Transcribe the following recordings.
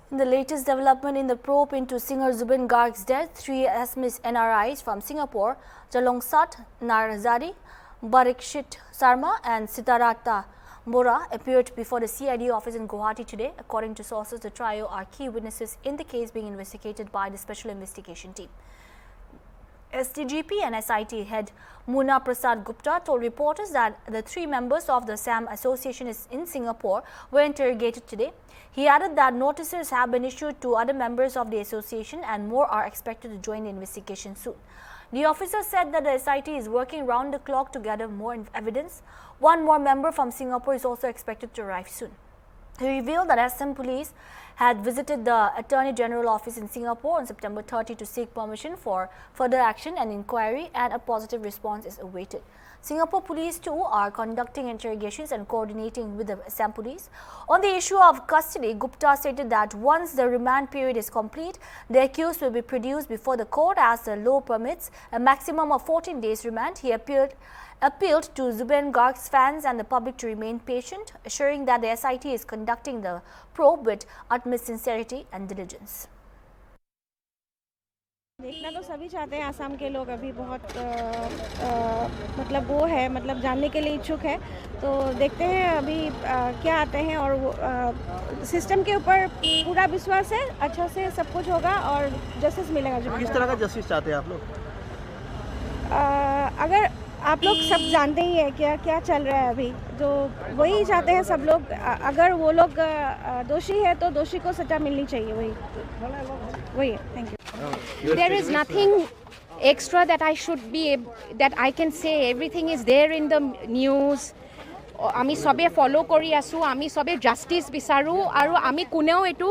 In the latest development in the probe into singer Zubin Garg's death, three Assamese NRIs from Singapore, Jalongsat Narzari, Barikshit Sarma and Sitarata Bora appeared before the CID office in Guwahati today. According to sources, the trio are key witnesses in the case being investigated by the Special Investigation Team. SDGP and SIT head Muna Prasad Gupta told reporters that the three members of the SAM Association in Singapore were interrogated today. He added that notices have been issued to other members of the association and more are expected to join the investigation soon. The officer said that the SIT is working round the clock to gather more evidence. One more member from Singapore is also expected to arrive soon. He revealed that Assam Police had visited the Attorney General office in Singapore on September 30 to seek permission for further action and inquiry, and a positive response is awaited. Singapore Police too are conducting interrogations and coordinating with the Assam Police. On the issue of custody, Gupta stated that once the remand period is complete, the accused will be produced before the court as the law permits a maximum of 14 days remand. He appealed to Zubin Garg's fans and the public to remain patient, assuring that the SIT is conducting the probe with utmost sincerity and diligence. देखना तो सभी चाहते हैं, आसाम के लोग अभी बहुत मतलब वो है, मतलब जानने के लिए इच्छुक है, तो देखते हैं अभी क्या आते हैं और सिस्टम के ऊपर पूरा विश्वास है, अच्छा से सब कुछ होगा और जस्टिस मिलेगा। जो किस तरह का जस्टिस चाहते हैं आप लोग? अगर आप लोग सब जानते ही है क्या क्या चल रहा है अभी, तो वही चाहते हैं सब लोग। अगर वो लोग दोषी है तो दोषी को सजा मिलनी चाहिए, वही। Thank you. There is nothing extra that I can say. Everything is there in the news. আমি সবে ফলো কৰি আছো, আমি সবে জাস্টিস বিচাৰো আৰু আমি কোনেও এটো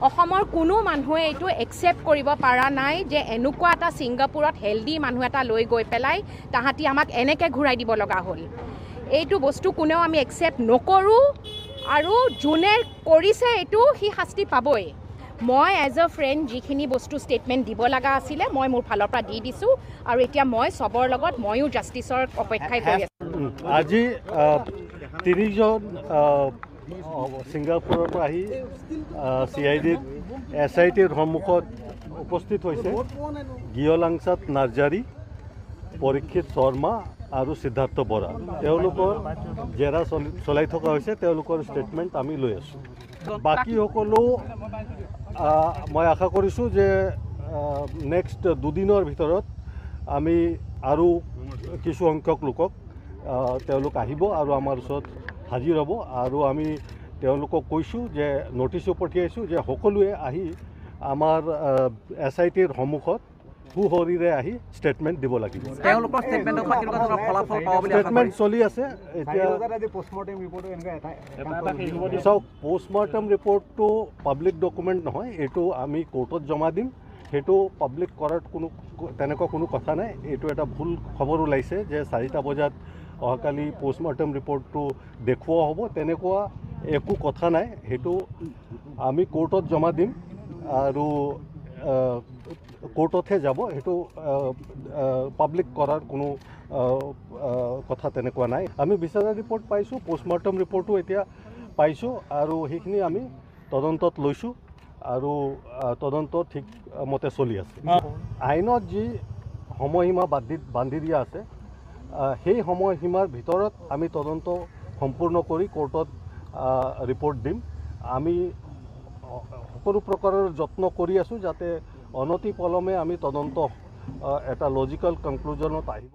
অসমৰ কোনো মানুহে এটো একসেপ্ট কৰিব পাৰা নাই যে এনেকুৱা এটা সিংগাপুৰত হেলদি মানুহ এটা লৈ গৈ পেলাই তাহাঁতি আমাক এনেকে ঘূৰাই দিব লগা হ'ল। এইটো বস্তু কোনেও আমি একসেপ্ট নকৰো আৰু যোনে কৰিছে এটো হি শাস্তি পাবই। মই এজ আ ফ্ৰেণ্ড যিখিনি বস্তু ষ্টেটমেণ্ট দিব লগা আছিলে মই মোৰ ফালৰ পৰা দি দিছোঁ আৰু এতিয়া মই সবৰ লগত ময়ো জাষ্টিছৰ অপেক্ষাই কৰি আছোঁ। আজি তিনিজন ছিংগাপুৰৰ পৰা আহি CIDত SITৰ সন্মুখত উপস্থিত হৈছে গিয়লাংচাত নাৰ্জাৰী, পৰীক্ষিত শৰ্মা আৰু সিদ্ধাৰ্থ বৰা। তেওঁলোকৰ জেৰা চলাই থকা হৈছে, তেওঁলোকৰ ষ্টেটমেণ্ট আমি লৈ আছোঁ। বাকী সকলো মই আশা কৰিছোঁ যে নেক্সট দুদিনৰ ভিতৰত আমি আৰু কিছু সংখ্যক লোকক তেওঁলোক আহিব আৰু আমাৰ ওচৰত হাজিৰ হ'ব আৰু আমি তেওঁলোকক কৈছোঁ যে নটিছো পঠিয়াইছোঁ যে সকলোৱে আহি আমাৰ SITৰ সন্মুখত সুহৰিৰে আহি ষ্টেটমেণ্ট দিব লাগিব। ষ্টেটমেণ্ট চলি আছে এতিয়া। চাওক, পোষ্টমৰ্টেম ৰিপৰ্টটো পাব্লিক ডকুমেণ্ট নহয়, এইটো আমি কোৰ্টত জমা দিম। সেইটো পাব্লিক কৰাত তেনেকুৱা কোনো কথা নাই। এইটো এটা ভুল খবৰ ওলাইছে যে 4টা বজাত অহাকালি পোষ্টমৰ্টেম ৰিপৰ্টটো দেখুওৱা হ'ব, তেনেকুৱা একো কথা নাই। সেইটো আমি কোৰ্টত জমা দিম আৰু কোৰ্টতহে যাব। সেইটো পাব্লিক কৰাৰ কোনো কথা তেনেকুৱা নাই। আমি বিচাৰা ৰিপৰ্ট পাইছোঁ, পোষ্টমৰ্টেম ৰিপৰ্টো এতিয়া পাইছোঁ আৰু সেইখিনি আমি তদন্তত লৈছোঁ আৰু তদন্ত ঠিক মতে চলি আছে। আইনত যি সময়সীমা বান্ধি দিয়া আছে, সেই সময়সীমাৰ ভিতৰত আমি তদন্ত সম্পূৰ্ণ কৰি কোৰ্টত ৰিপৰ্ট দিম। আমি সকলো প্ৰকাৰৰ যত্ন কৰি আছোঁ যাতে অনতি পলমে আমি তদন্ত এটা লজিকেল কনক্লুজনত আহিব।